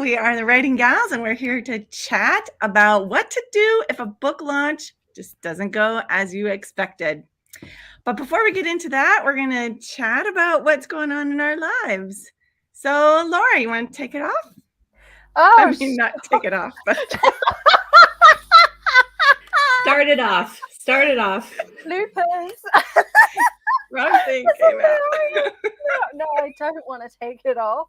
We are the Writing Gals, and we're here to chat about what to do if a book launch just doesn't go as you expected. But before we get into that, we're going to chat about what's going on in our lives. So, Laura, you want to take it off? Oh, not take it off, but Start it off. bloopers. Wrong thing came out. No, I don't want to take it off.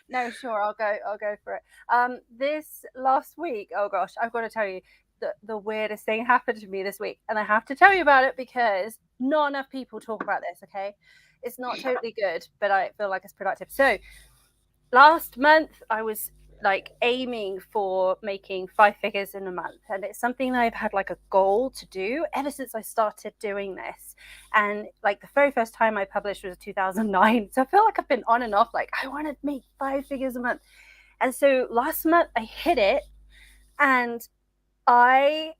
No, sure, I'll go for it. This last week, oh gosh, I've got to tell you, the weirdest thing happened to me this week, and I have to tell you about it because not enough people talk about this. Okay, it's not totally good, but I feel like it's productive. So last month I was like aiming for making 5 figures in a month, and it's something that I've had like a goal to do ever since I started doing this. And like the very first time I published was 2009, so I feel like I've been on and off, like I want to make 5 figures a month. And so last month I hit it, and I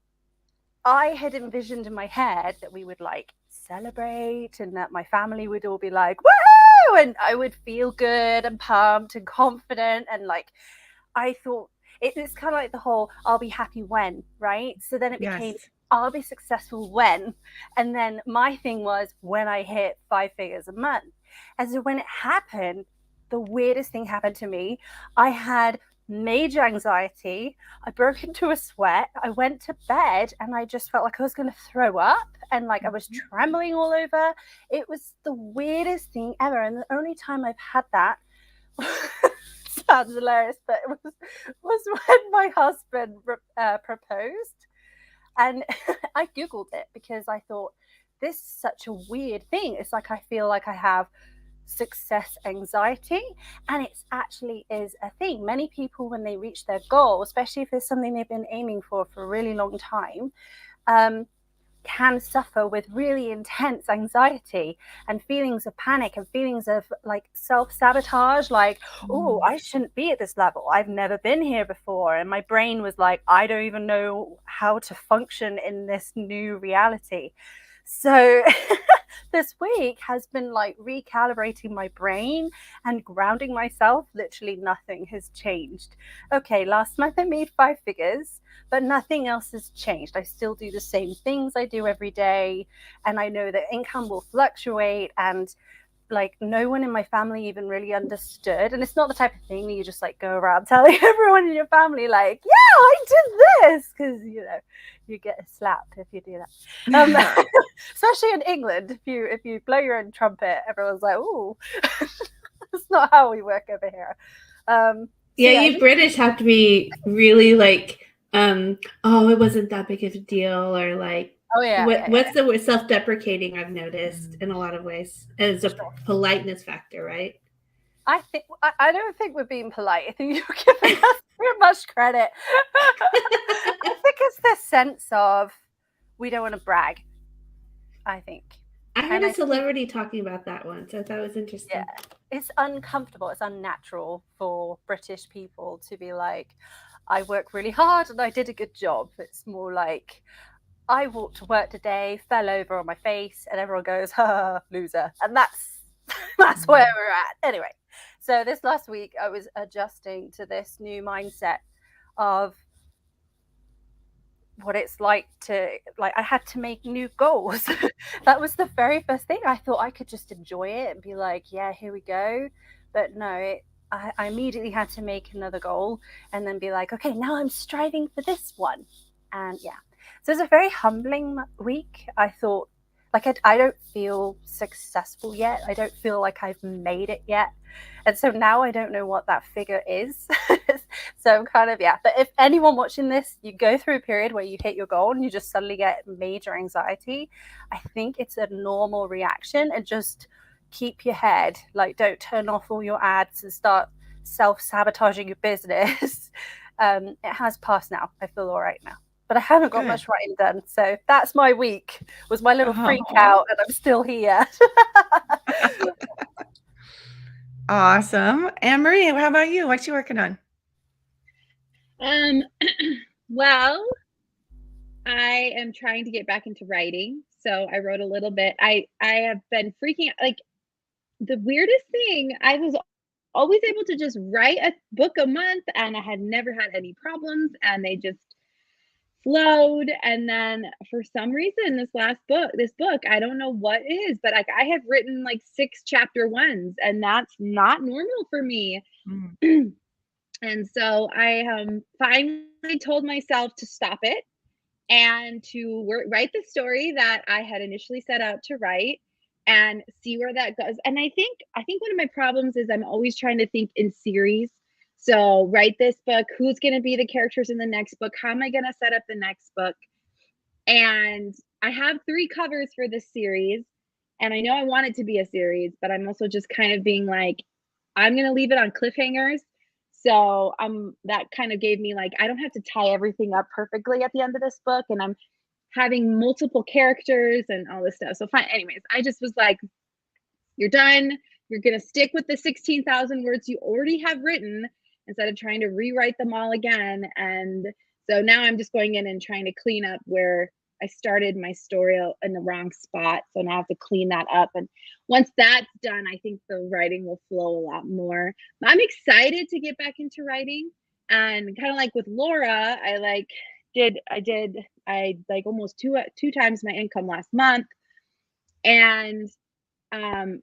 had envisioned in my head that we would like celebrate, and that my family would all be like woohoo, and I would feel good and pumped and confident, and like I thought it's kind of like the whole I'll be happy when, right? So then it became I'll be successful when. And then my thing was when I hit 5 figures a month. And so when it happened, the weirdest thing happened to me. I had major anxiety. I broke into a sweat. I went to bed and I just felt like I was going to throw up, and like I was trembling all over. It was the weirdest thing ever. And the only time I've had that sounds hilarious, but it was when my husband proposed. And I googled it because I thought, this is such a weird thing. It's like I feel like I have success anxiety, and it actually is a thing. Many people, when they reach their goal, especially if it's something they've been aiming for a really long time, can suffer with really intense anxiety and feelings of panic and feelings of like self-sabotage, like, oh, I shouldn't be at this level, I've never been here before, and my brain was like, I don't even know how to function in this new reality. So this week has been like recalibrating my brain and grounding myself. Literally nothing has changed. Okay, last month I made 5 figures, but nothing else has changed. I still do the same things I do every day, and I know that income will fluctuate, and like no one in my family even really understood. And it's not the type of thing that you just like go around telling everyone in your family like, yeah, I did this, because you get slapped if you do that. Especially in England, if you blow your own trumpet, everyone's like, ooh. That's not how we work over here. You British have to be really like, oh, it wasn't that big of a deal, or like, what's the word, self-deprecating, I've noticed in a lot of ways as a politeness factor, right? I don't think we're being polite. I think you're giving us too much credit. I think it's the sense of we don't want to brag, I think. I heard a celebrity talking about that once. I thought it was interesting. Yeah, it's uncomfortable. It's unnatural for British people to be like, I work really hard and I did a good job. It's more like, I walked to work today, fell over on my face, and everyone goes, ha, loser. And that's where we're at. Anyway, so this last week I was adjusting to this new mindset of what it's like to, like, I had to make new goals. That was the very first thing. I thought I could just enjoy it and be like, yeah, here we go. But no, I immediately had to make another goal and then be like, okay, now I'm striving for this one. And yeah, so it's a very humbling week. I thought, like, I don't feel successful yet. I don't feel like I've made it yet. And so now I don't know what that figure is. So I'm kind of, yeah. But if anyone watching this, you go through a period where you hit your goal and you just suddenly get major anxiety, I think it's a normal reaction, and just keep your head, like, don't turn off all your ads and start self-sabotaging your business. It has passed now. I feel all right now. But I haven't got much writing done. So that's my week, was my little freak out, and I'm still here. Awesome. Anne Marie, how about you? What you working on? Well, I am trying to get back into writing. So I wrote a little bit. I have been freaking out. Like, the weirdest thing, I was always able to just write a book a month, and I had never had any problems, and they just flowed. And then for some reason, this book, I don't know what it is, but like I have written like 6 chapter 1s, and that's not normal for me. Mm. And so I finally told myself to stop it and to write the story that I had initially set out to write and see where that goes. And I think one of my problems is I'm always trying to think in series. So write this book, who's going to be the characters in the next book? How am I going to set up the next book? And I have 3 covers for this series, and I know I want it to be a series, but I'm also just kind of being like, I'm going to leave it on cliffhangers. So that kind of gave me like, I don't have to tie everything up perfectly at the end of this book, and I'm having multiple characters and all this stuff. So fine. Anyways, I just was like, you're done. You're going to stick with the 16,000 words you already have written instead of trying to rewrite them all again. And so now I'm just going in and trying to clean up where I started my story in the wrong spot. So now I have to clean that up. And once that's done, I think the writing will flow a lot more. I'm excited to get back into writing. And kind of like with Laura, I did almost two times my income last month. And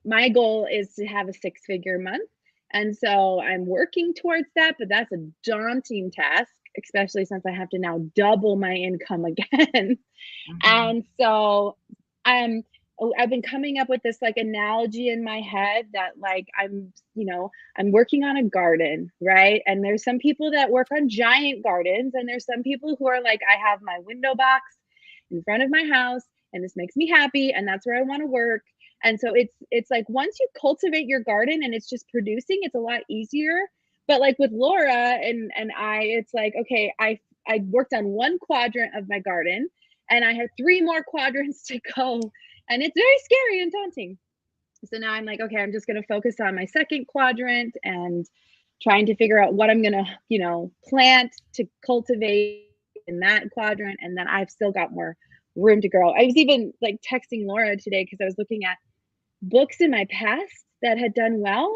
my goal is to have a 6-figure month. And so I'm working towards that, but that's a daunting task, especially since I have to now double my income again. Mm-hmm. And so I've been coming up with this like analogy in my head that like I'm working on a garden, right? And there's some people that work on giant gardens, and there's some people who are like, I have my window box in front of my house, and this makes me happy, and that's where I want to work. And so it's like once you cultivate your garden and it's just producing, it's a lot easier. But like with Laura and I, it's like, okay, I worked on 1 quadrant of my garden, and I have 3 more quadrants to go. And it's very scary and daunting. So now I'm like, okay, I'm just going to focus on my 2nd quadrant and trying to figure out what I'm going to, plant to cultivate in that quadrant. And then I've still got more room to grow. I was even like texting Laura today because I was looking at books in my past that had done well.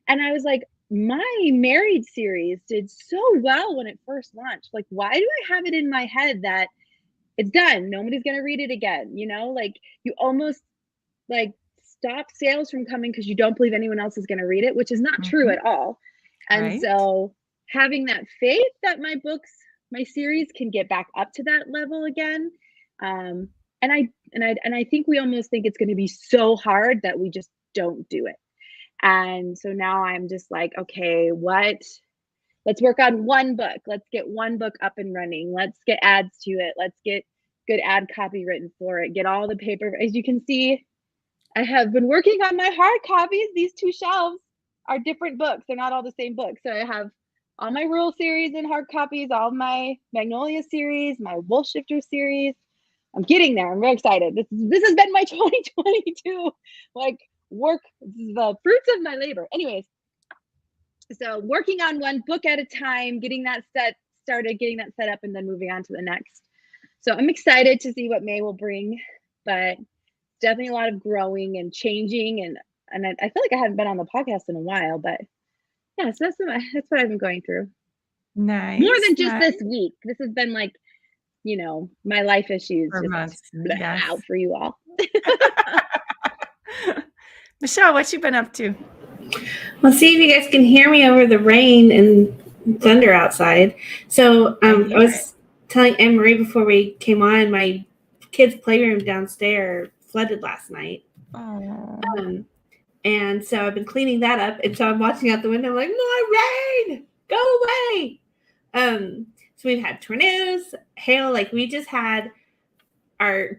And I was like, my Married series did so well when it first launched. Like, why do I have it in my head that it's done? Nobody's going to read it again. Like you almost like stop sales from coming because you don't believe anyone else is going to read it, which is not true at all. And so having that faith that my series can get back up to that level again. And I think we almost think it's going to be so hard that we just don't do it. And so now I'm just like, okay, let's work on 1 book. Let's get 1 book up and running. Let's get ads to it. Let's get good ad copy written for it. Get all the paper. As you can see, I have been working on my hard copies. These 2 shelves are different books. They're not all the same book. So I have all my Rural series in hard copies, all my Magnolia series, my Wolf Shifter series. I'm getting there. I'm very excited. This has been my 2022 like work, the fruits of my labor. Anyways, so working on 1 book at a time, getting that set up, and then moving on to the next. So I'm excited to see what May will bring, but definitely a lot of growing and changing, and I feel like I haven't been on the podcast in a while, but yeah, so that's what I've been going through. Nice. More than just this week. This has been like, my life issues for months. Yes. Out for you all. Michelle, what you been up to? Well, see if you guys can hear me over the rain and thunder outside. So I was telling Anne-Marie before we came on, my kids' playroom downstairs flooded last night. And so I've been cleaning that up. And so I'm watching out the window like, more rain, go away. So we've had tornadoes, hail. Like we just had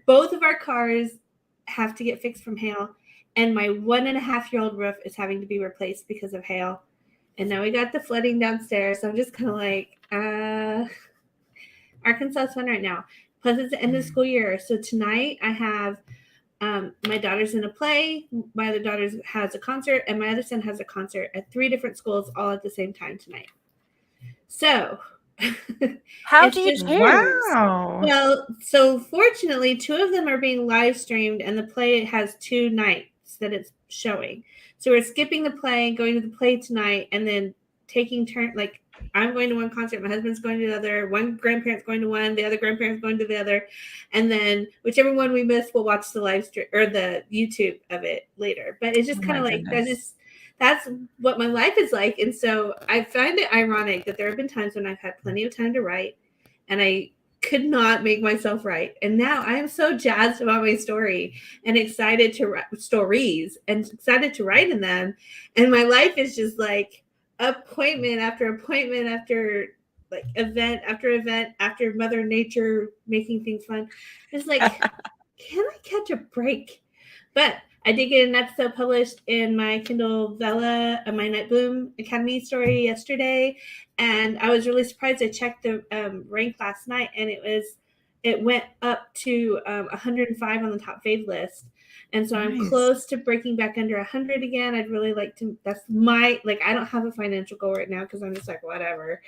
both of our cars have to get fixed from hail. And my 1.5-year-old roof is having to be replaced because of hail. And now we got the flooding downstairs. So I'm just kind of like, Arkansas fun right now. Plus it's the end of the school year. So tonight I have my daughter's in a play. My other daughter has a concert. And my other son has a concert at 3 different schools all at the same time tonight. So how do you choose? Wow. Well, so fortunately 2 of them are being live streamed, and the play has 2 nights that it's showing. So we're skipping the play, going to the play tonight, and then taking turn. Like, I'm going to one concert, my husband's going to the other, one grandparent's going to one, the other grandparent's going to the other, and then whichever one we miss, we'll watch the live stream or the YouTube of it later. But it's just kind of like that's what my life is like. And so I find it ironic that there have been times when I've had plenty of time to write, and I could not make myself write. And now I am so jazzed about my story and excited to write stories and excited to write in them. And my life is just like appointment after appointment after like event after event after Mother Nature making things fun. It's like, can I catch a break? But I did get an episode published in my Kindle Vella, my Night Bloom Academy story yesterday, and I was really surprised. I checked the rank last night, and it went up to 105 on the top fave list, and so I'm close to breaking back under 100 again. I'd really like to. That's my I don't have a financial goal right now because I'm just like whatever.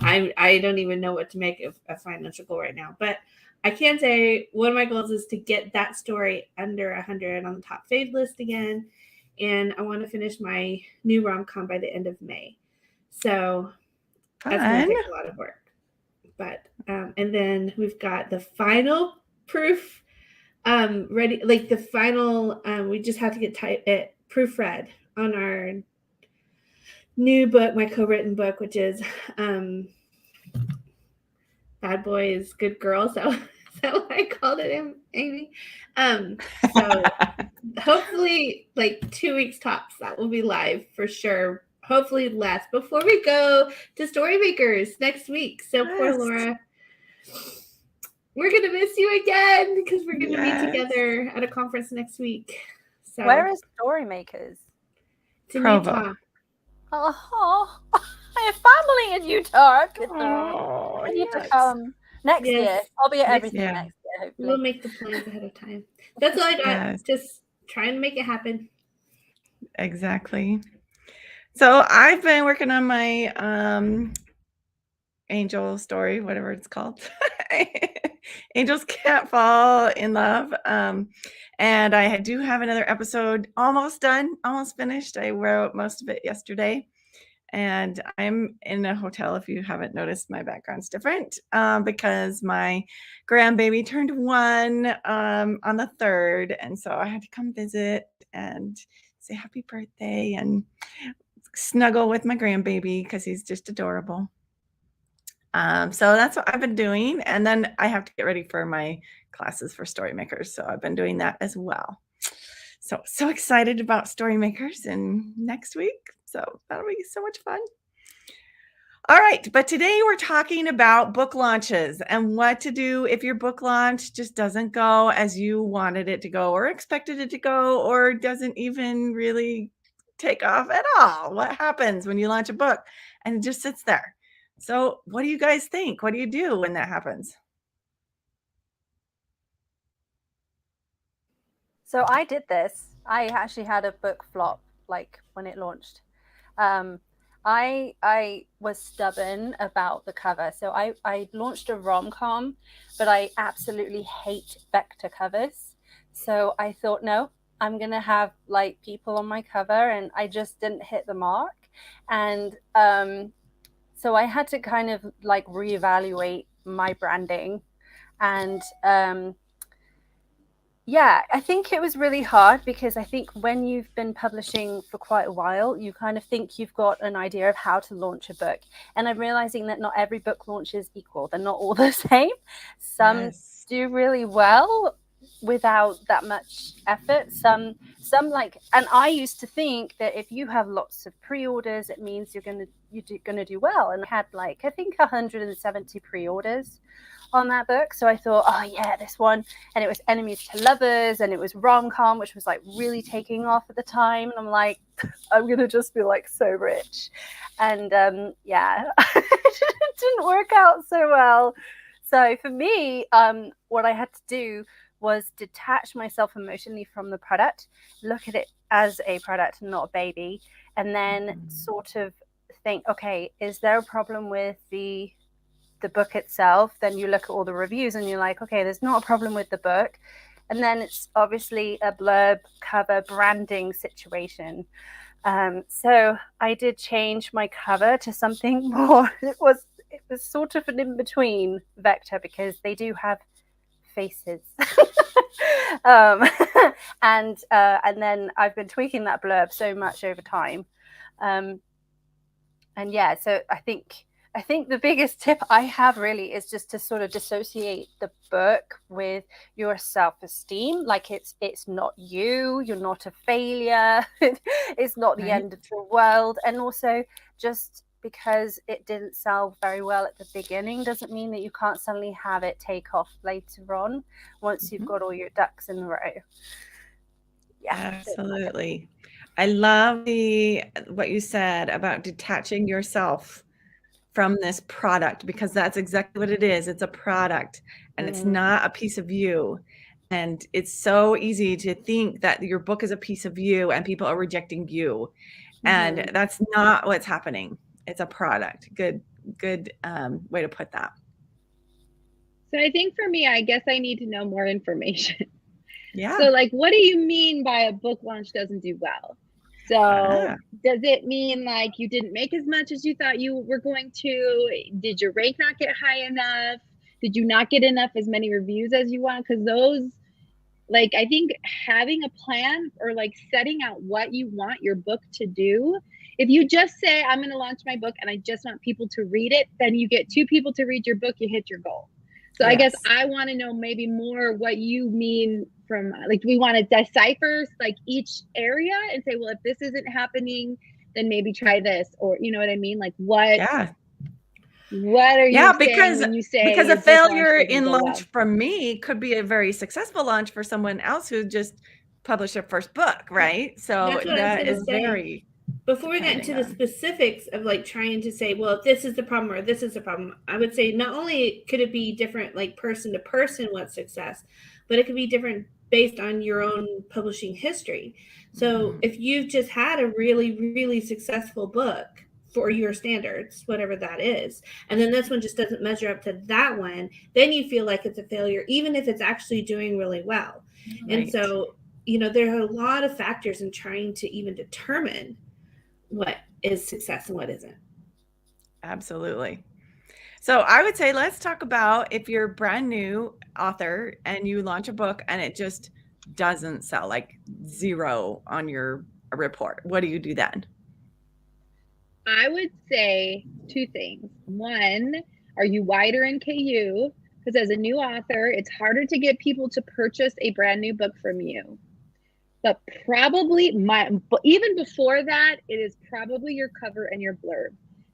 I don't even know what to make of a financial goal right now, but I can say one of my goals is to get that story under 100 on the top fave list again. And I want to finish my new rom-com by the end of May. So that's going to take a lot of work. But, and then we've got the final proof ready. Like the final, we just have to get it proofread on our new book, my co-written book, which is Bad Boys, Good Girls. So is that what I called it, Amy? So hopefully like 2 weeks tops, that will be live for sure. Hopefully less before we go to Storymakers next week. So poor Laura, we're going to miss you again because we're going to be together at a conference next week. So where is Storymakers? It's in Utah. Oh, I have family in Utah. I need to come next year. I'll be at everything next year, hopefully. We'll make the plans ahead of time. That's all I got. Just trying to make it happen. Exactly. So I've been working on my angel story, whatever it's called. Angels Can't Fall in Love. And I do have another episode almost done, almost finished. I wrote most of it yesterday. And I'm in a hotel. If you haven't noticed, my background's different because my grandbaby turned 1 on the 3rd. And so I had to come visit and say happy birthday and snuggle with my grandbaby because he's just adorable. So that's what I've been doing. And then I have to get ready for my classes for Storymakers. So I've been doing that as well. So excited about Storymakers and next week. So that'll be so much fun. All right. But today we're talking about book launches and what to do if your book launch just doesn't go as you wanted it to go or expected it to go or doesn't even really take off at all. What happens when you launch a book and it just sits there? So what do you guys think? What do you do when that happens? So I did this. I actually had a book flop like when it launched. I was stubborn about the cover. So I launched a rom-com, but I absolutely hate vector covers. So I thought, no, I'm going to have like people on my cover, and I just didn't hit the mark. And so I had to kind of like reevaluate my branding. And yeah, I think it was really hard because I think when you've been publishing for quite a while, you kind of think you've got an idea of how to launch a book. And I'm realizing that not every book launch is equal. They're not all the same. Some do really well without that much effort. Some like, and I used to think that if you have lots of pre-orders, it means you're gonna do well. And I had like, I think 170 pre-orders on that book. So I thought, oh yeah, this one. And it was Enemies to Lovers, and it was rom-com, which was like really taking off at the time. And I'm like, I'm gonna just be like so rich. And yeah, it didn't work out so well. So for me, what I had to do was detach myself emotionally from the product, look at it as a product, not a baby, and then sort of think, okay, is there a problem with the book itself? Then you look at all the reviews and you're like, okay, there's not a problem with the book. And then it's obviously a blurb, cover, branding situation. So I did change my cover to something more. It was sort of an in-between vector because they do have faces. And then I've been tweaking that blurb so much over time. And yeah, so I think the biggest tip I have really is just to sort of dissociate the book with your self-esteem. Like it's not you, you're not a failure, it's not the end of the world. And also, just because it didn't sell very well at the beginning doesn't mean that you can't suddenly have it take off later on once you've got all your ducks in a row. Yeah, absolutely. I love what you said about detaching yourself from this product, because that's exactly what it is. It's a product and it's not a piece of you. And it's so easy to think that your book is a piece of you and people are rejecting you. And that's not what's happening. It's a product. Good way to put that. So I think for me, I guess I need to know more information. Yeah. So like, what do you mean by a book launch doesn't do well? So does it mean like you didn't make as much as you thought you were going to? Did your rank not get high enough? Did you not get enough as many reviews as you want? Because those, like, I think having a plan or like setting out what you want your book to do. If you just say, I'm going to launch my book and I just want people to read it, then you get 2 people to read your book, you hit your goal. So I guess I want to know maybe more what you mean from, like, we want to decipher like each area and say, well, if this isn't happening, then maybe try this, or you know what I mean? Like what are you saying when you say because a failure in launch for me could be a very successful launch for someone else who just published their first book, right? So that is very... Before we get into the specifics of like trying to say, well, if this is the problem or this is the problem, I would say not only could it be different, like person to person, what's success, but it could be different based on your own publishing history. So if you've just had a really, really successful book for your standards, whatever that is, and then this one just doesn't measure up to that one, then you feel like it's a failure, even if it's actually doing really well. And so, you know, there are a lot of factors in trying to even determine what is success and what isn't. Absolutely. So I would say, let's talk about if you're a brand new author and you launch a book and it just doesn't sell, like 0 on your report. What do you do then? I would say 2 things. One, are you wider in KU? Because as a new author, it's harder to get people to purchase a brand new book from you. But probably even before that, it is probably your cover and your blurb.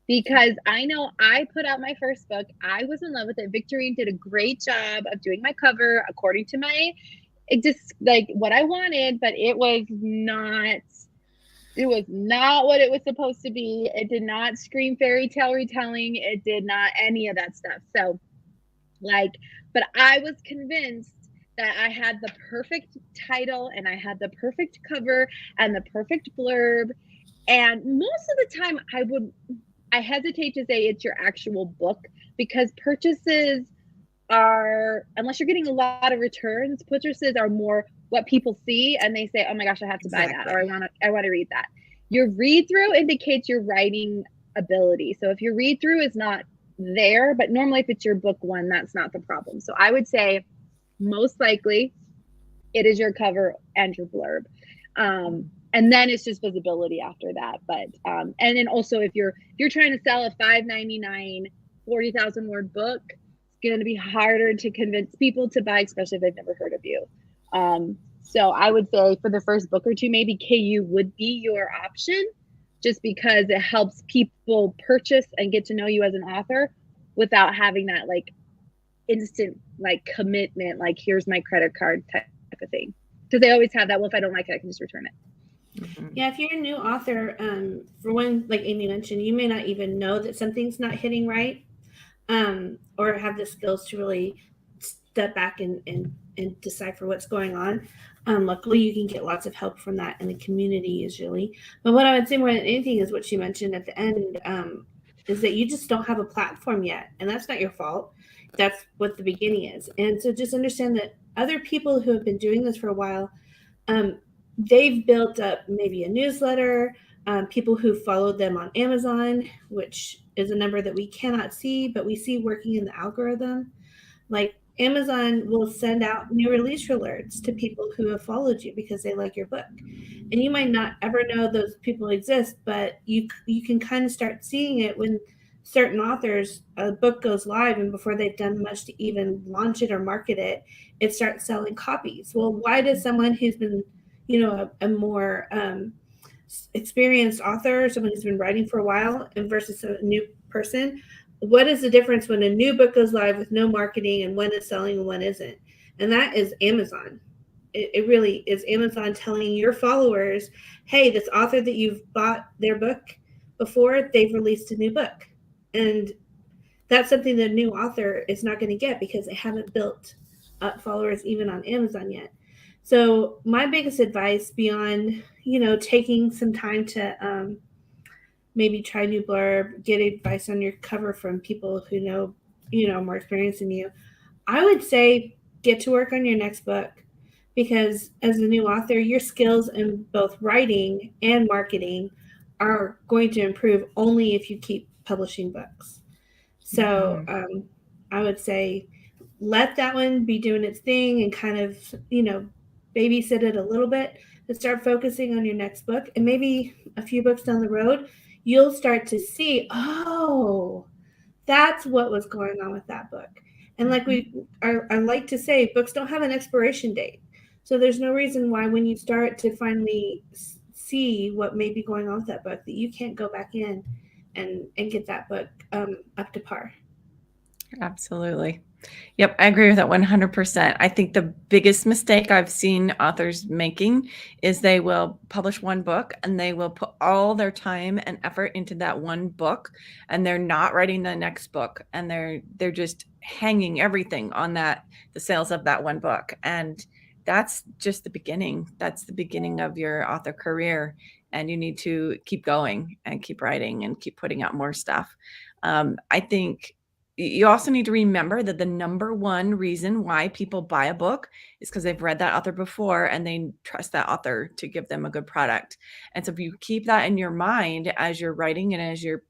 Because I know I put out my first book. I was in love with it. Victorine did a great job of doing my cover according to just like what I wanted, but it was not what it was supposed to be. It did not scream fairy tale retelling. It did not any of that stuff. So like, but I was convinced that I had the perfect title and I had the perfect cover and the perfect blurb. And most of the time I hesitate to say it's your actual book, because purchases are, unless you're getting a lot of returns, purchases are more what people see and they say, oh my gosh, I have to buy that, or I want to read that. Your read through indicates your writing ability. So if your read through is not there, but normally if it's your book one, that's not the problem. So I would say most likely it is your cover and your blurb. And then it's just visibility after that. But and then also if you're trying to sell a $5.99 40,000 word book, it's going to be harder to convince people to buy, especially if they've never heard of you. So I would say for the first book or two, maybe KU would be your option, just because it helps people purchase and get to know you as an author without having that like instant like commitment, like here's my credit card type of thing. Because they always have that, well, if I don't like it, I can just return it. Yeah, if you're a new author, for one, like Amy mentioned, you may not even know that something's not hitting right, or have the skills to really step back and decipher what's going on. Luckily, you can get lots of help from that in the community usually. But what I would say more than anything is what she mentioned at the end, is that you just don't have a platform yet. And that's not your fault. That's what the beginning is. And so just understand that other people who have been doing this for a while, they've built up maybe a newsletter, people who followed them on Amazon, which is a number that we cannot see, but we see working in the algorithm. Like Amazon will send out new release alerts to people who have followed you because they like your book. And you might not ever know those people exist, but you can kind of start seeing it when certain authors, a book goes live, and before they've done much to even launch it or market it, it starts selling copies. Well, why does someone who's been, a more experienced author, someone who's been writing for a while, and versus a new person, what is the difference when a new book goes live with no marketing and when it's selling and when isn't? And that is Amazon. It really is Amazon telling your followers, hey, this author that you've bought their book before, they've released a new book. And that's something that a new author is not going to get because they haven't built up followers even on Amazon yet. So my biggest advice beyond, taking some time to maybe try new blurb, get advice on your cover from people who know, more experience than you, I would say get to work on your next book, because as a new author, your skills in both writing and marketing are going to improve only if you keep publishing books. So I would say let that one be doing its thing and kind of, babysit it a little bit, but start focusing on your next book. And maybe a few books down the road, you'll start to see, oh, that's what was going on with that book. And like I like to say, books don't have an expiration date. So there's no reason why when you start to finally see what may be going on with that book, that you can't go back in and get that book up to par. Absolutely. Yep, I agree with that 100%. I think the biggest mistake I've seen authors making is they will publish one book and they will put all their time and effort into that one book, and they're not writing the next book, and they're just hanging everything on the sales of that one book. And that's just the beginning. That's the beginning of your author career, and you need to keep going and keep writing and keep putting out more stuff. I think you also need to remember that the number one reason why people buy a book is because they've read that author before and they trust that author to give them a good product. And so if you keep that in your mind as you're writing and as you're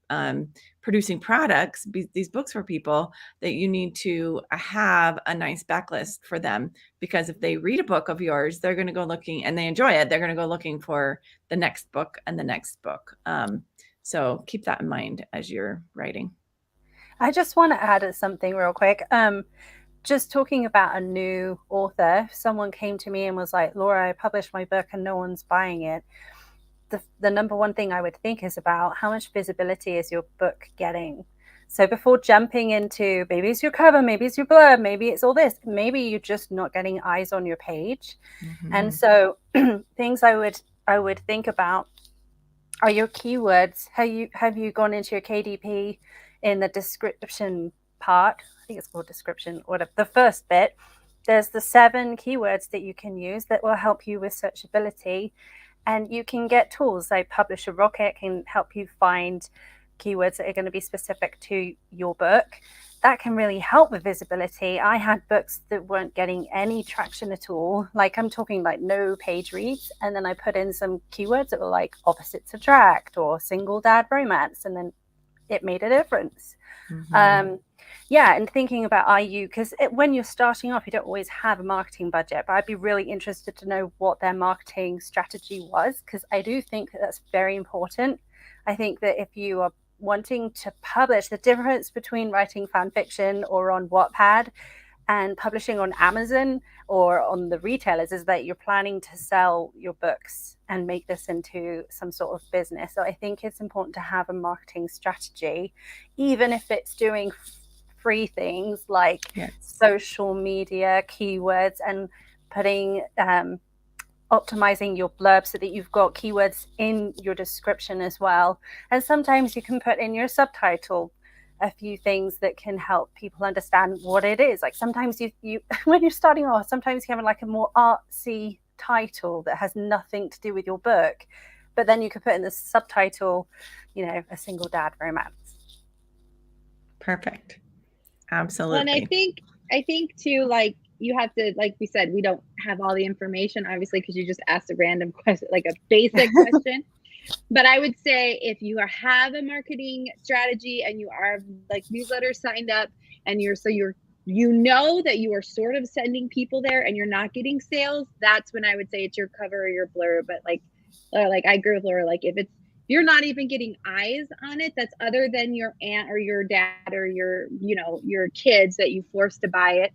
producing products, these books for people, that you need to have a nice backlist for them, because if they read a book of yours, they're going to go looking and they enjoy it. They're going to go looking for the next book and the next book. So keep that in mind as you're writing. I just want to add something real quick. Just talking about a new author, someone came to me and was like, Laura, I published my book and no one's buying it. The number one thing I would think is about how much visibility is your book getting? So before jumping into maybe it's your cover, maybe it's your blurb, maybe it's all this, maybe you're just not getting eyes on your page. Mm-hmm. And so things I would think about are your keywords. Have you gone into your KDP in the description part? I think it's called description, whatever, the first bit. There's the 7 keywords that you can use that will help you with searchability. And you can get tools like Publisher Rocket can help you find keywords that are going to be specific to your book. That can really help with visibility. I had books that weren't getting any traction at all. Like I'm talking like no page reads. And then I put in some keywords that were like opposites attract or single dad romance. And then it made a difference. Mm-hmm. And thinking about because when you're starting off, you don't always have a marketing budget, but I'd be really interested to know what their marketing strategy was, because I do think that's very important. I think that if you are wanting to publish, the difference between writing fan fiction or on Wattpad and publishing on Amazon or on the retailers is that you're planning to sell your books and make this into some sort of business. So I think it's important to have a marketing strategy, even if it's doing free things like social media keywords and putting optimizing your blurb so that you've got keywords in your description as well. And sometimes you can put in your subtitle a few things that can help people understand what it is. Like sometimes you when you're starting off, sometimes you have like a more artsy title that has nothing to do with your book, but then you could put in the subtitle, a single dad romance. Perfect. Absolutely. And I think too, like you have to, like we said, we don't have all the information, obviously, because you just asked a random question, like a basic question. But I would say if you have a marketing strategy and you are like newsletters signed up and you're you know that you are sort of sending people there and you're not getting sales, that's when I would say it's your cover or your blurb. But like I agree with Laura, like if you're not even getting eyes on it, that's other than your aunt or your dad or your kids that you forced to buy it,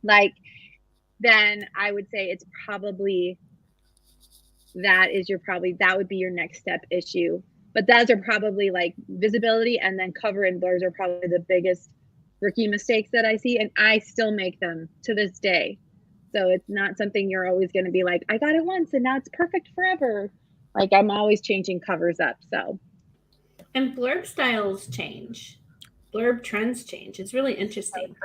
like, then I would say it's probably that would be your next step issue. But those are probably like visibility, and then cover and blurs are probably the biggest rookie mistakes that I see, and I still make them to this day. So it's not something you're always going to be like, I got it once and now it's perfect forever. Like, I'm always changing covers up. So, and blurb styles change, blurb trends change. It's really interesting.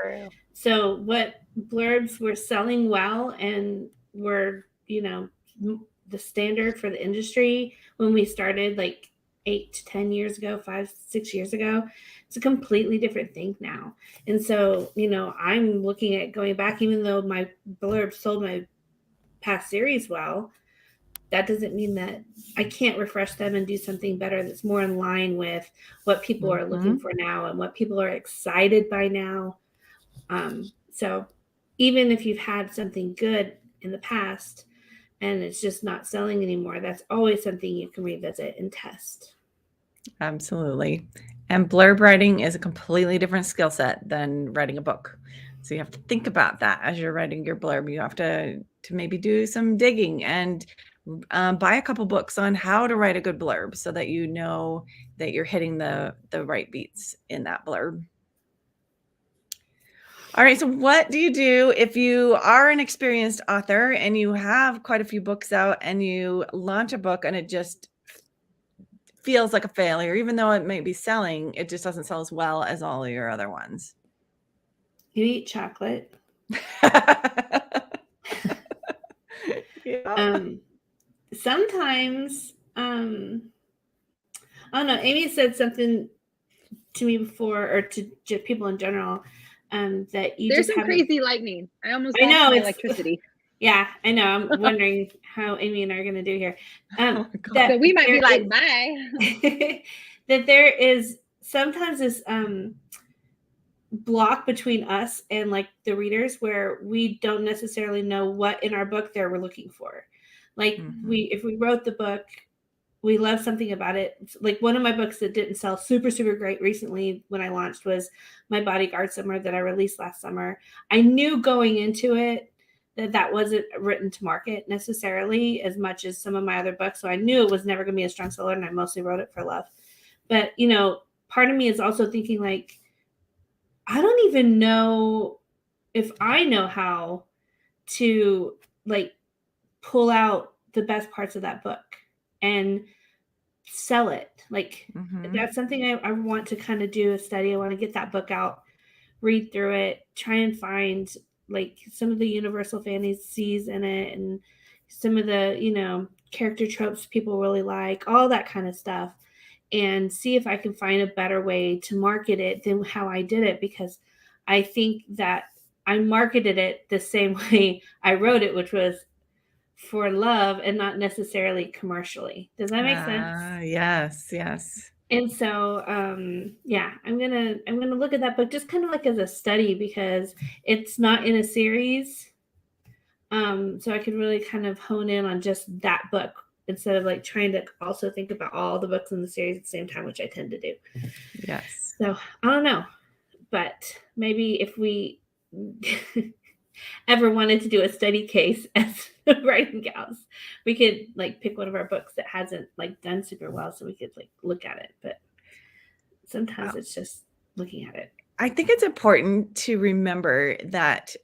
So what blurbs were selling well and were, the standard for the industry when we started like 8 to 10 years ago, 5, 6 years ago, it's a completely different thing now. And so, I'm looking at going back, even though my blurb sold my past series well, that doesn't mean that I can't refresh them and do something better that's more in line with what people are looking for now and what people are excited by now. So even if you've had something good in the past and it's just not selling anymore, that's always something you can revisit and test. Absolutely. And blurb writing is a completely different skill set than writing a book. So you have to think about that as you're writing your blurb. You have to maybe do some digging and buy a couple books on how to write a good blurb so that you know that you're hitting the right beats in that blurb. All right. So what do you do if you are an experienced author and you have quite a few books out and you launch a book and it just feels like a failure, even though it may be selling, it just doesn't sell as well as all of your other ones? You eat chocolate. Yeah. Sometimes, I don't know, Amy said something to me before, or to people in general, that you there's just some crazy lightning. I almost lost my electricity. Yeah, I know. I'm wondering how Amy and I are going to do here. So we might be like, bye. That there is sometimes this block between us and like the readers where we don't necessarily know what in our book they were looking for. Like if we wrote the book, we love something about it. Like one of my books that didn't sell super, super great recently when I launched was My Bodyguard Summer that I released last summer. I knew going into it that wasn't written to market necessarily as much as some of my other books. So I knew it was never going to be a strong seller, and I mostly wrote it for love. But, part of me is also thinking like, I don't even know if I know how to like pull out the best parts of that book and sell it. Like that's something I want to kind of do a study. I want to get that book out, read through it, try and find like some of the universal fantasies in it and some of the, character tropes people really like, all that kind of stuff, and see if I can find a better way to market it than how I did it, because I think that I marketed it the same way I wrote it, which was for love and not necessarily commercially. Does that make sense? Yes. And so, yeah, I'm gonna look at that book just kind of like as a study, because it's not in a series. So I could really kind of hone in on just that book instead of like trying to also think about all the books in the series at the same time, which I tend to do. Yes. So I don't know, but maybe if we ever wanted to do a study case as writing gals, we could like pick one of our books that hasn't like done super well, so we could like look at it. But sometimes it's just looking at it. I think it's important to remember that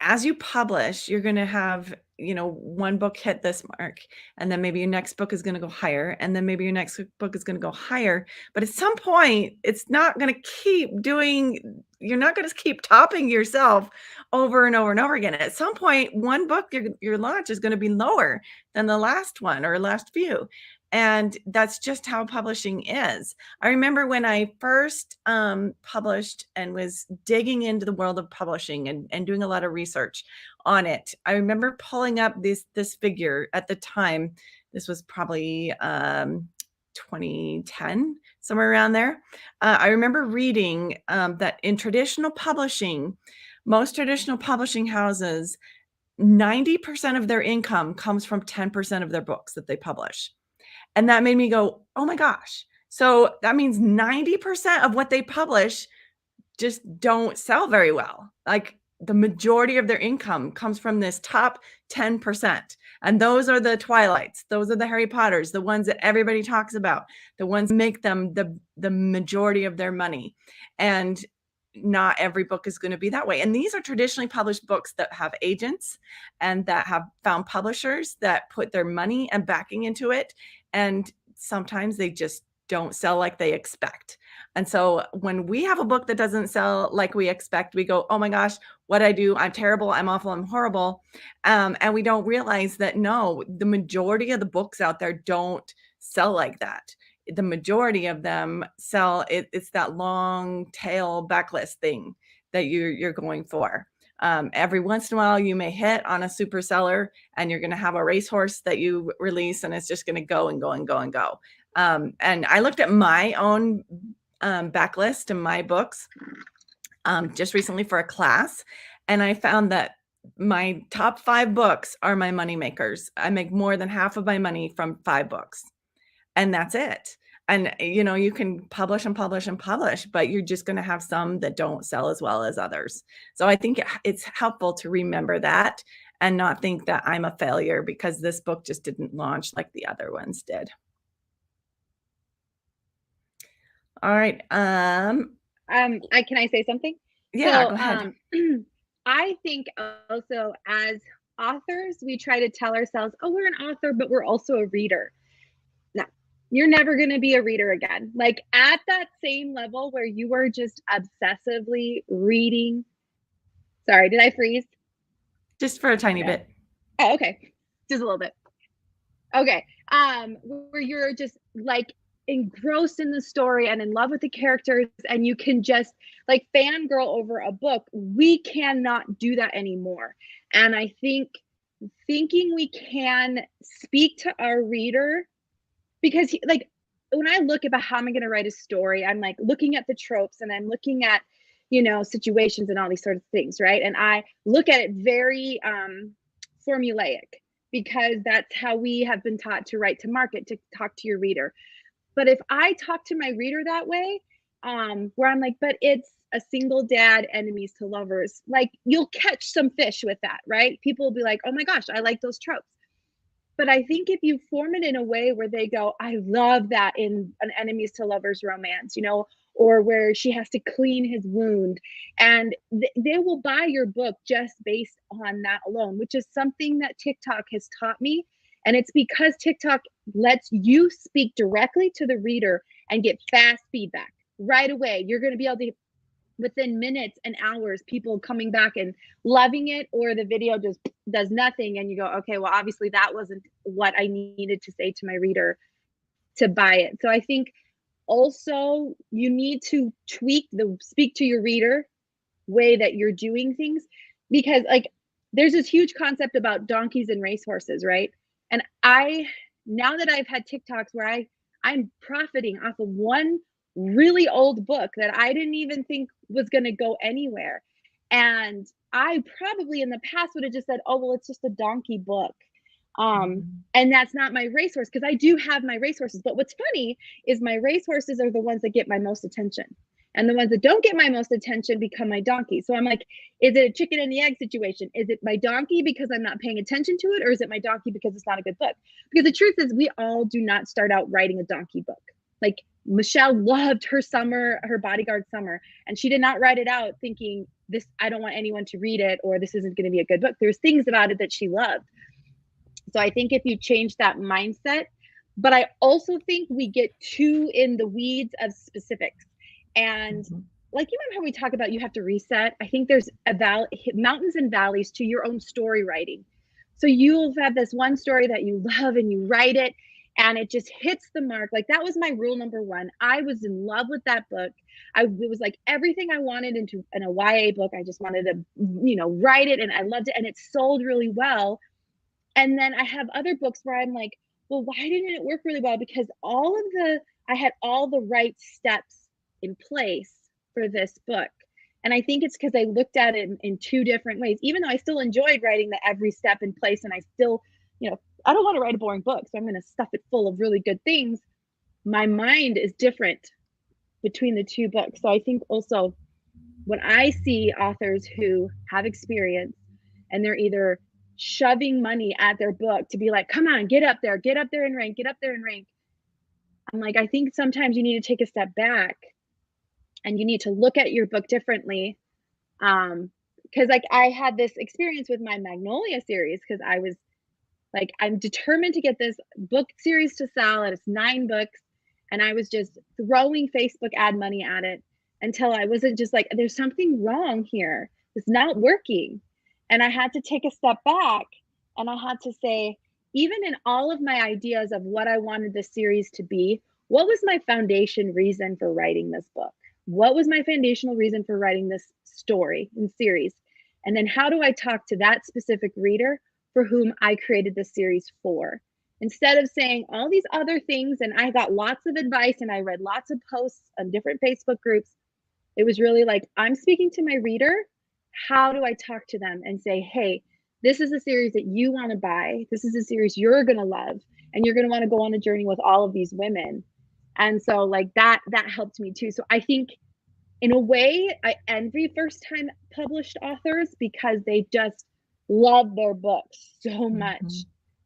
as you publish, you're going to have, one book hit this mark, and then maybe your next book is going to go higher, and then maybe your next book is going to go higher. But at some point, it's not going to keep doing, you're not going to keep topping yourself over and over and over again. At some point, one book, your launch is going to be lower than the last one or last few. And that's just how publishing is. I remember when I first published and was digging into the world of publishing and doing a lot of research on it. I remember pulling up this figure at the time. This was probably 2010, somewhere around there. I remember reading that in traditional publishing, most traditional publishing houses, 90% of their income comes from 10% of their books that they publish. And that made me go, oh my gosh. So that means 90% of what they publish just don't sell very well. Like the majority of their income comes from this top 10%. And those are the Twilights. Those are the Harry Potters, the ones that everybody talks about, the ones that make them the majority of their money. And not every book is going to be that way. And these are traditionally published books that have agents and that have found publishers that put their money and backing into it. And sometimes they just don't sell like they expect. And so when we have a book that doesn't sell like we expect, we go, oh my gosh, what I do? I'm terrible. I'm awful. I'm horrible. And we don't realize that, no, the majority of the books out there don't sell like that. The majority of them sell, it's that long tail backlist thing that you're going for. Every once in a while, you may hit on a super seller and you're going to have a racehorse that you release and it's just going to go and go and go and go. And I looked at my own backlist in my books just recently for a class, and I found that my top 5 books are my money makers. I make more than half of my money from 5 books, and that's it. And you can publish and publish and publish, but you're just going to have some that don't sell as well as others. So I think it's helpful to remember that and not think that I'm a failure because this book just didn't launch like the other ones did. All right. Can I say something? Yeah, so, go ahead. I think also as authors, we try to tell ourselves, oh, we're an author, but we're also a reader. No, you're never going to be a reader again. Like at that same level where you are just obsessively reading. Sorry, did I freeze? Just for a tiny bit. Oh, okay. Just a little bit. Okay. Where you're just like engrossed in the story and in love with the characters, and you can just like fangirl over a book. We cannot do that anymore. And I think thinking we can speak to our reader, because like when I look about how am I going to write a story, I'm like looking at the tropes and I'm looking at, situations and all these sorts of things, right? And I look at it very formulaic, because that's how we have been taught to write to market, to talk to your reader. But if I talk to my reader that way, where I'm like, but it's a single dad, enemies to lovers, like you'll catch some fish with that, right? People will be like, oh my gosh, I like those tropes. But I think if you form it in a way where they go, I love that in an enemies to lovers romance, or where she has to clean his wound, and they will buy your book just based on that alone, which is something that TikTok has taught me. And it's because TikTok lets you speak directly to the reader and get fast feedback right away. You're going to be able to, within minutes and hours, people coming back and loving it, or the video just does nothing. And you go, okay, well, obviously that wasn't what I needed to say to my reader to buy it. So I think also you need to tweak the speak to your reader way that you're doing things, because like there's this huge concept about donkeys and racehorses, right? And now that I've had TikToks where I'm profiting off of one really old book that I didn't even think was going to go anywhere. And I probably in the past would have just said, oh, well, it's just a donkey book. And that's not my racehorse, because I do have my racehorses. But what's funny is my racehorses are the ones that get my most attention. And the ones that don't get my most attention become my donkey. So I'm like, is it a chicken and the egg situation? Is it my donkey because I'm not paying attention to it? Or is it my donkey because it's not a good book? Because the truth is we all do not start out writing a donkey book. Like Michelle loved her bodyguard summer, and she did not write it out thinking this, I don't want anyone to read it, or this isn't going to be a good book. There's things about it that she loved. So I think if you change that mindset, but I also think we get too in the weeds of specifics. And like, you remember how we talk about you have to reset? I think there's mountains and valleys to your own story writing. So you'll have this one story that you love and you write it, and it just hits the mark. Like, that was my rule number one. I was in love with that book. It was like everything I wanted in a YA book. I just wanted to, write it, and I loved it, and it sold really well. And then I have other books where I'm like, well, why didn't it work really well? Because I had all the right steps in place for this book. And I think it's because I looked at it in two different ways, even though I still enjoyed writing the every step in place. And I still, I don't want to write a boring book, so I'm going to stuff it full of really good things. My mind is different between the two books. So I think also when I see authors who have experience and they're either shoving money at their book to be like, come on, get up there and rank, I'm like, I think sometimes you need to take a step back and you need to look at your book differently. Because like I had this experience with my Magnolia series, because I was like, I'm determined to get this book series to sell, and it's 9 books. And I was just throwing Facebook ad money at it until I wasn't just like, there's something wrong here. It's not working. And I had to take a step back, and I had to say, even in all of my ideas of what I wanted this series to be, what was my foundation reason for writing this book? What was my foundational reason for writing this story and series? And then how do I talk to that specific reader for whom I created this series for? Instead of saying all these other things, and I got lots of advice and I read lots of posts on different Facebook groups, it was really like, I'm speaking to my reader. How do I talk to them and say, hey, this is a series that you want to buy. This is a series you're going to love, and you're going to want to go on a journey with all of these women. And so like that helped me too. So I think in a way I envy first time published authors, because they just love their books so much.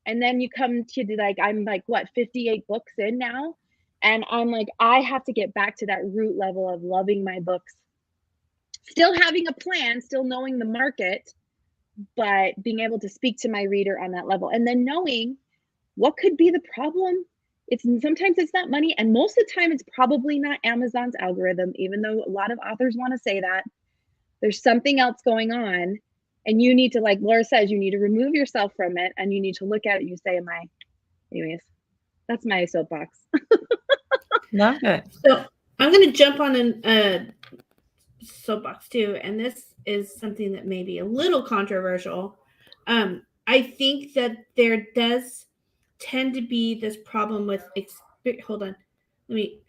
And then you come to like, I'm like, what, 58 books in now? And I'm like, I have to get back to that root level of loving my books, still having a plan, still knowing the market, but being able to speak to my reader on that level. And then knowing what could be the problem. Sometimes it's not money, and most of the time it's probably not Amazon's algorithm, even though a lot of authors want to say that. There's something else going on, and you need to, like Laura says, you need to remove yourself from it, and you need to look at it and you say, anyways, that's my soapbox. Love it. So I'm going to jump on a soapbox too, and this is something that may be a little controversial. I think that there does tend to be this problem with hold on, let me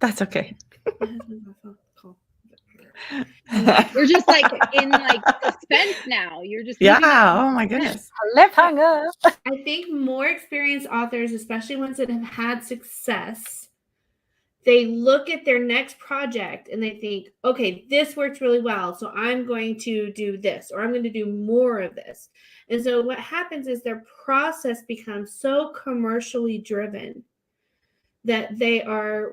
that's okay. You're just like in like suspense now. You're just oh my goodness, cliffhanger. I think more experienced authors, especially ones that have had success, they look at their next project and they think, okay, this works really well, so I'm going to do this, or I'm going to do more of this. And so what happens is their process becomes so commercially driven that they are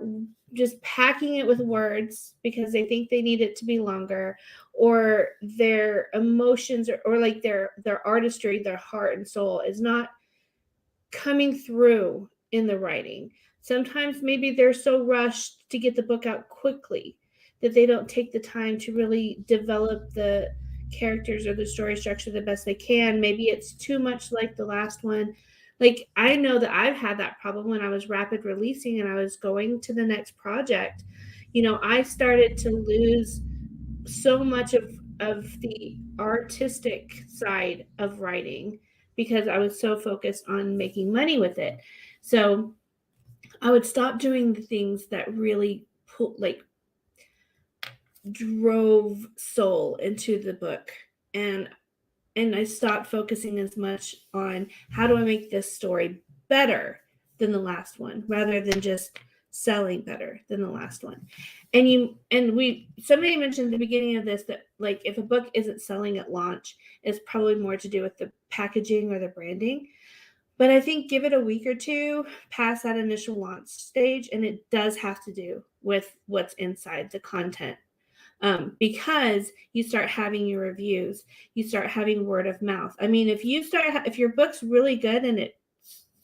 just packing it with words because they think they need it to be longer, or their emotions or like their artistry, their heart and soul is not coming through in the writing. Sometimes maybe they're so rushed to get the book out quickly that they don't take the time to really develop the characters or the story structure the best they can. Maybe it's too much like the last one. Like, I know that I've had that problem when I was rapid releasing and I was going to the next project. I started to lose so much of the artistic side of writing because I was so focused on making money with it. So I would stop doing the things that really drove soul into the book. And I stopped focusing as much on how do I make this story better than the last one, rather than just selling better than the last one. And somebody mentioned at the beginning of this that like if a book isn't selling at launch, it's probably more to do with the packaging or the branding. But I think give it a week or two past that initial launch stage, and it does have to do with what's inside the content. Because you start having your reviews, you start having word of mouth. I mean, if your book's really good and it's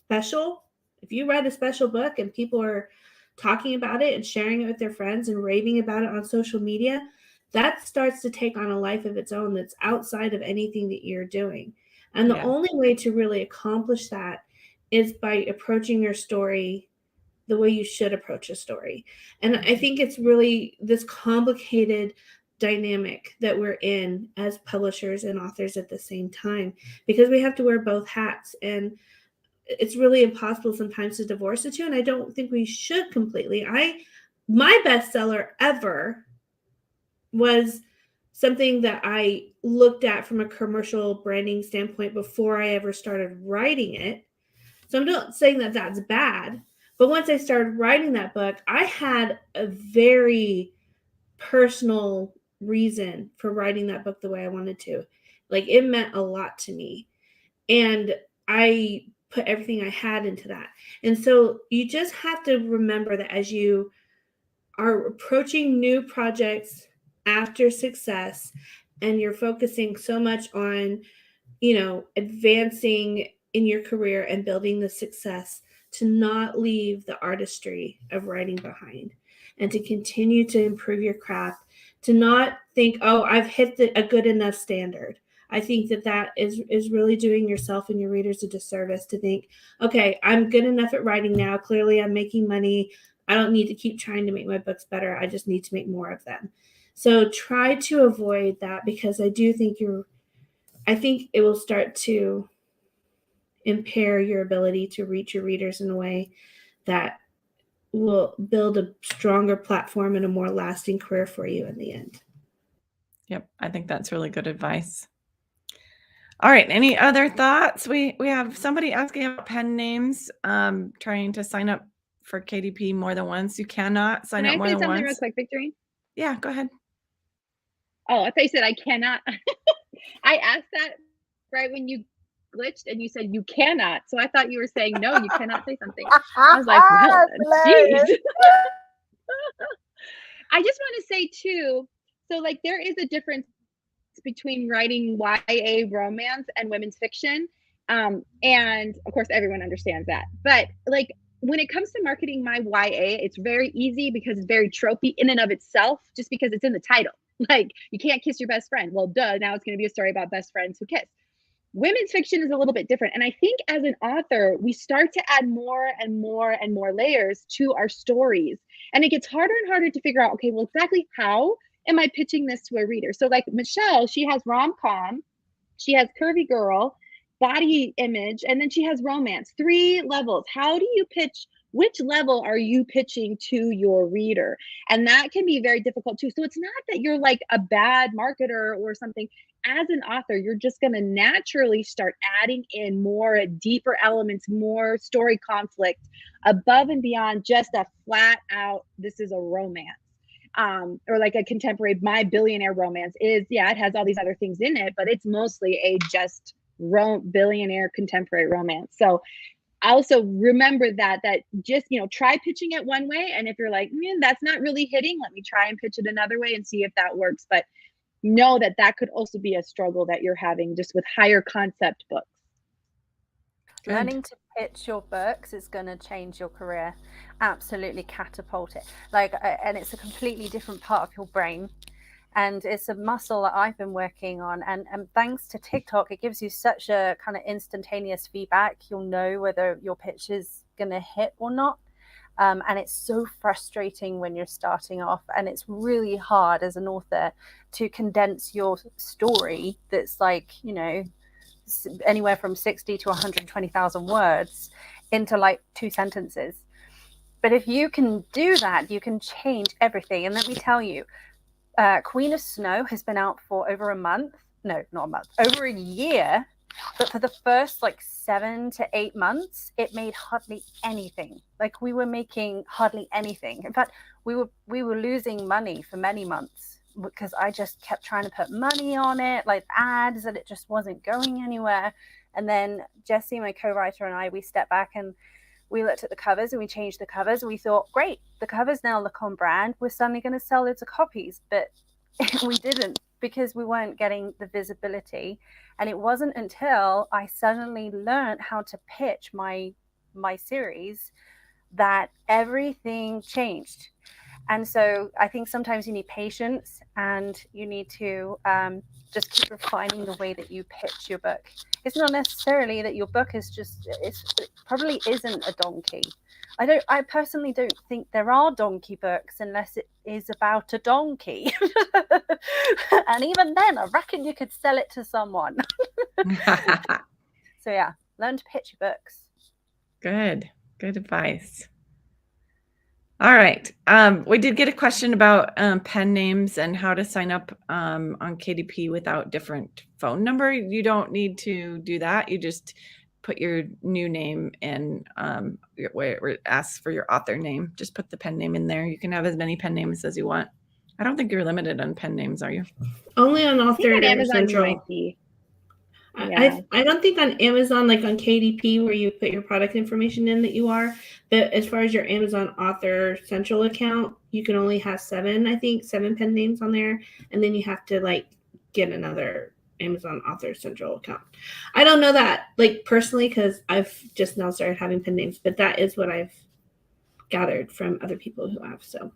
special, if you write a special book and people are talking about it and sharing it with their friends and raving about it on social media, that starts to take on a life of its own that's outside of anything that you're doing. And the only way to really accomplish that is by approaching your story the way you should approach a story. And I think it's really this complicated dynamic that we're in as publishers and authors at the same time, because we have to wear both hats, and it's really impossible sometimes to divorce the two. And I don't think we should completely. My bestseller ever was something that I looked at from a commercial branding standpoint before I ever started writing it. So I'm not saying that that's bad, but once I started writing that book, I had a very personal reason for writing that book the way I wanted to. Like, it meant a lot to me. And I put everything I had into that. And so you just have to remember that as you are approaching new projects after success, and you're focusing so much on, advancing in your career and building the success, to not leave the artistry of writing behind, and to continue to improve your craft, to not think, oh, I've hit a good enough standard. I think that is really doing yourself and your readers a disservice to think, okay, I'm good enough at writing now. Clearly I'm making money. I don't need to keep trying to make my books better. I just need to make more of them. So try to avoid that, because I do think I think it will start to impair your ability to reach your readers in a way that will build a stronger platform and a more lasting career for you in the end. Yep, I think that's really good advice. All right, any other thoughts? We have somebody asking about pen names, trying to sign up for KDP more than once. You cannot sign up more than once. Can I say something real quick, Victorine? Yeah, go ahead. Oh, I thought you said I cannot. I asked that right when you glitched and you said you cannot. So I thought you were saying, no, you cannot say something. I was like, well, geez. I just want to say too, so like there is a difference between writing YA romance and women's fiction. And of course, everyone understands that. But like when it comes to marketing my YA, it's very easy because it's very tropey in and of itself, just because it's in the title. Like, you can't kiss your best friend. Well, duh, now it's going to be a story about best friends who kiss. Women's fiction is a little bit different. And I think as an author, we start to add more and more and more layers to our stories. And it gets harder and harder to figure out, okay, well, exactly how am I pitching this to a reader? So like Michelle, she has rom-com, she has curvy girl, body image, and then she has romance. 3 levels. How do you pitch? Which level are you pitching to your reader? And that can be very difficult too. So it's not that you're like a bad marketer or something. As an author, you're just going to naturally start adding in more deeper elements, more story conflict above and beyond just a flat out, this is a romance. Or like a contemporary My Billionaire Romance is, yeah, it has all these other things in it, but it's mostly a just billionaire contemporary romance. So also remember that just, try pitching it one way. And if you're like, that's not really hitting, let me try and pitch it another way and see if that works. But know that could also be a struggle that you're having just with higher concept books. Good. Learning to pitch your books is going to change your career, absolutely catapult it. And it's a completely different part of your brain. And it's a muscle that I've been working on. And thanks to TikTok, it gives you such a kind of instantaneous feedback. You'll know whether your pitch is going to hit or not. And it's so frustrating when you're starting off. And it's really hard as an author to condense your story that's like, anywhere from 60 to 120,000 words into like 2 sentences. But if you can do that, you can change everything. And let me tell you, Queen of Snow has been out for over a month. No, not a month, over a year. But for the first 7 to 8 months, it made hardly anything. Like, we were making hardly anything. In fact, we were losing money for many months because I just kept trying to put money on it, like ads, and it just wasn't going anywhere. And then Jessie, my co-writer, and I, we stepped back and we looked at the covers and we changed the covers and we thought, great, the covers now look on brand. We're suddenly going to sell loads of copies. But we didn't, because we weren't getting the visibility. And it wasn't until I suddenly learned how to pitch my series that everything changed. And so I think sometimes you need patience, and you need to just keep refining the way that you pitch your book. It's not necessarily that your book is just, it probably isn't a donkey. I personally don't think there are donkey books unless it is about a donkey. And even then, I reckon you could sell it to someone. So yeah, learn to pitch your books. Good advice. All right. We did get a question about pen names and how to sign up on KDP without different phone number. You don't need to do that. You just put your new name in where it asks for your author name. Just put the pen name in there. You can have as many pen names as you want. I don't think you're limited on pen names, are you? Only on author on Amazon Central. You might be. Yeah. I don't think on Amazon, like on KDP, where you put your product information in that you are, but as far as your Amazon Author Central account, you can only have 7 pen names on there, and then you have to like get another Amazon Author Central account. I don't know that like personally because I've just now started having pen names, but that is what I've gathered from other people who have. So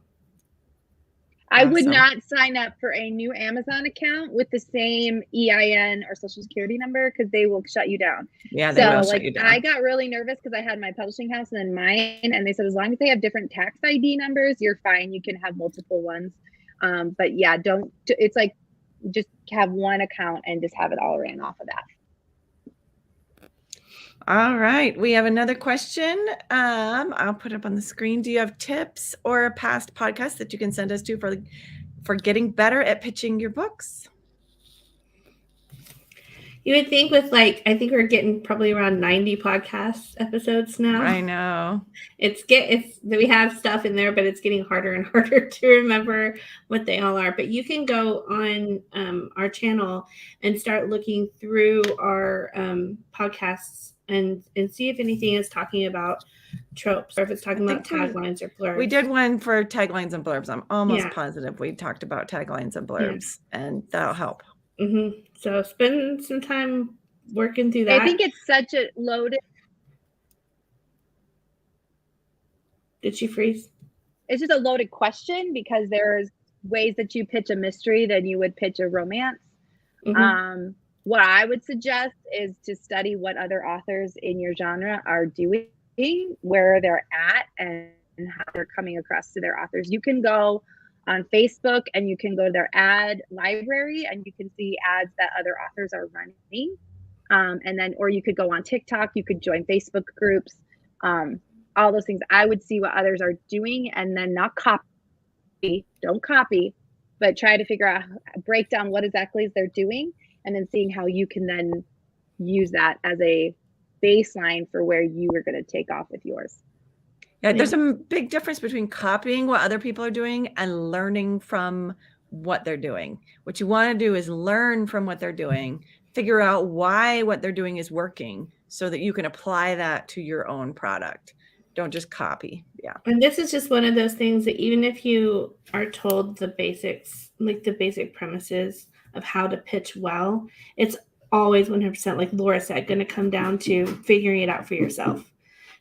I would not sign up for a new Amazon account with the same EIN or social security number because they will shut you down. Yeah, they will shut you down. I got really nervous because I had my publishing house and then mine, and they said as long as they have different tax ID numbers, you're fine. You can have multiple ones. But yeah, it's like just have one account and just have it all ran off of that. All right. We have another question. I'll put it up on the screen. Do you have tips or a past podcast that you can send us to for getting better at pitching your books? You would think with I think we're getting probably around 90 podcast episodes now. I know. We have stuff in there, but it's getting harder and harder to remember what they all are. But you can go on our channel and start looking through our podcasts and see if anything is talking about tropes or if it's talking about taglines or blurbs. We did one for taglines and blurbs. I'm almost positive we talked about taglines and blurbs, and that'll help. Mm-hmm. So spend some time working through that. I think it's such a loaded. Did she freeze? It's just a loaded question because there's ways that you pitch a mystery than you would pitch a romance. Mm-hmm. What I would suggest is to study what other authors in your genre are doing, where they're at, and how they're coming across to their authors. You can go on Facebook and you can go to their ad library and you can see ads that other authors are running. Or you could go on TikTok, you could join Facebook groups, all those things. I would see what others are doing and then not copy, don't copy, but try to figure out, break down what exactly they're doing, and then seeing how you can then use that as a baseline for where you are going to take off with yours. Yeah, there's a big difference between copying what other people are doing and learning from what they're doing. What you want to do is learn from what they're doing, figure out why what they're doing is working so that you can apply that to your own product. Don't just copy. Yeah. And this is just one of those things that even if you are told the basics, like the basic premises of how to pitch well, it's always 100%, like Laura said, going to come down to figuring it out for yourself.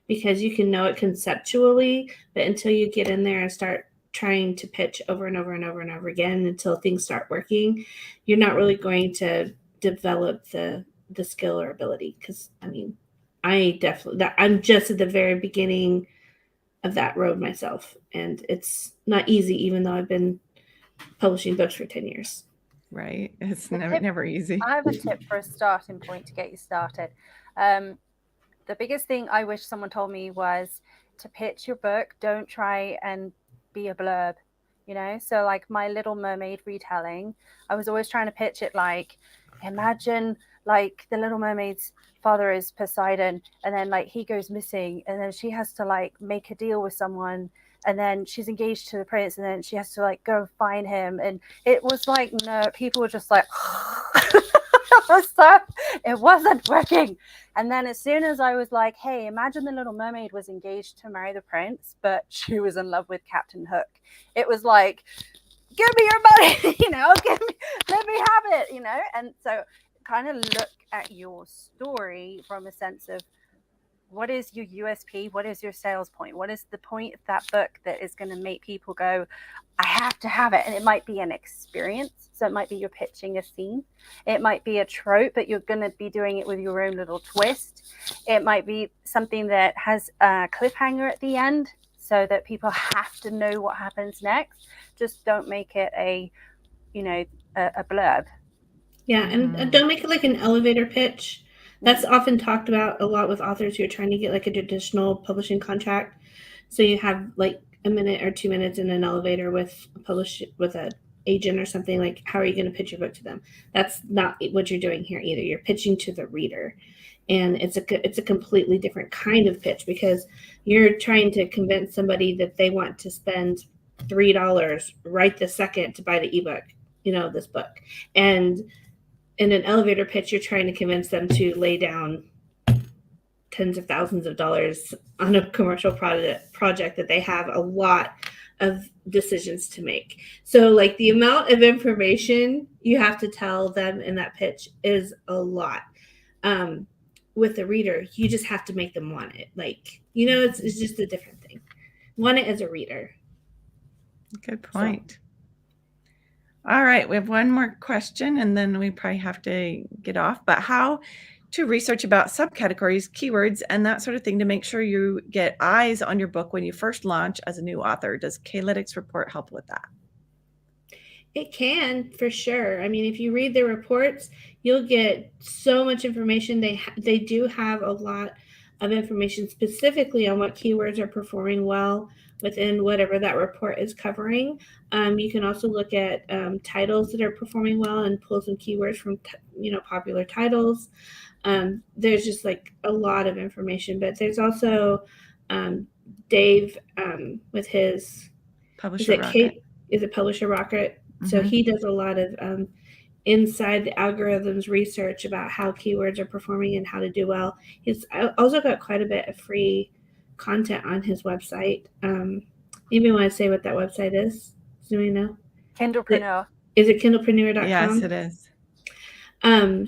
Because you can know it conceptually, but until you get in there and start trying to pitch over and over and over and over again until things start working, you're not really going to develop the skill or ability. Because I mean, I'm just at the very beginning of that road myself, and it's not easy, even though I've been publishing books for 10 years. Right, it's never easy. I have a tip for a starting point to get you started. The biggest thing I wish someone told me was to pitch your book, don't try and be a blurb, So like my Little Mermaid retelling, I was always trying to pitch it like, imagine like the Little Mermaid's father is Poseidon and then like he goes missing and then she has to like make a deal with someone and then she's engaged to the prince and then she has to like go find him. And it was like, no, people were just like, it wasn't working. And then as soon as I was like, hey, imagine the Little Mermaid was engaged to marry the prince, but she was in love with Captain Hook. It was like, give me your money, let me have it, And so kind of look at your story from a sense of what is your USP? What is your sales point? What is the point of that book that is going to make people go, I have to have it? And it might be an experience. So it might be you're pitching a scene. It might be a trope, but you're going to be doing it with your own little twist. It might be something that has a cliffhanger at the end so that people have to know what happens next. Just don't make it a blurb. Yeah, and don't make it like an elevator pitch. That's often talked about a lot with authors who are trying to get like a traditional publishing contract. So you have like a minute or 2 minutes in an elevator with an agent or something. Like, how are you going to pitch your book to them? That's not what you're doing here either. You're pitching to the reader, and it's a completely different kind of pitch, because you're trying to convince somebody that they want to spend $3 right this second to buy the ebook, this book. And in an elevator pitch, you're trying to convince them to lay down tens of thousands of dollars on a commercial project that they have a lot of decisions to make. So like the amount of information you have to tell them in that pitch is a lot. With the reader, you just have to make them want it. Like, it's just a different thing. Want it as a reader. Good point. So. All right, we have one more question and then we probably have to get off. But how to research about subcategories, keywords, and that sort of thing to make sure you get eyes on your book when you first launch as a new author. Does K-Lytics report help with that? It can, for sure. I mean, if you read the reports, you'll get so much information. They do have a lot of information specifically on what keywords are performing well within whatever that report is covering. You can also look at titles that are performing well and pull some keywords from popular titles. There's just like a lot of information, but there's also Dave with his Publisher Rocket. Is it Publisher Rocket? Mm-hmm. So he does a lot of inside the algorithms research about how keywords are performing and how to do well. He's also got quite a bit of free content on his website. Maybe want to say what that website is? Does anybody know? Kindlepreneur. Is it kindlepreneur.com? Yes, it is.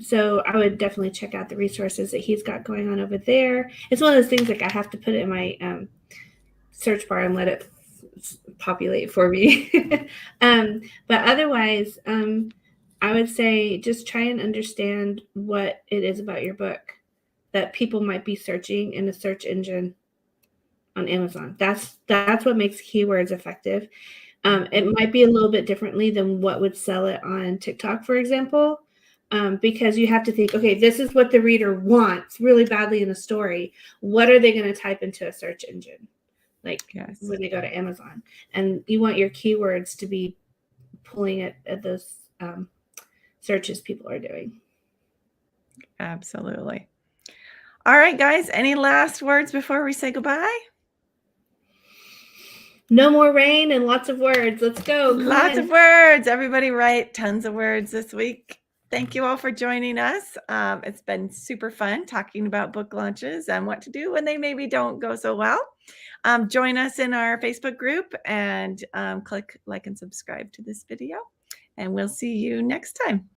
So I would definitely check out the resources that he's got going on over there. It's one of those things like I have to put it in my search bar and let it populate for me. But otherwise, I would say just try and understand what it is about your book that people might be searching in a search engine on Amazon. That's what makes keywords effective. It might be a little bit differently than what would sell it on TikTok, for example, because you have to think, okay, this is what the reader wants really badly in a story. What are they going to type into a search engine? Like when they go to Amazon, and you want your keywords to be pulling at those searches people are doing. Absolutely. All right, guys, any last words before we say goodbye? No more rain and lots of words. Let's go. Lots of words. Everybody write tons of words this week. Thank you all for joining us. It's been super fun talking about book launches and what to do when they maybe don't go so well. Join us in our Facebook group and click like and subscribe to this video. And we'll see you next time.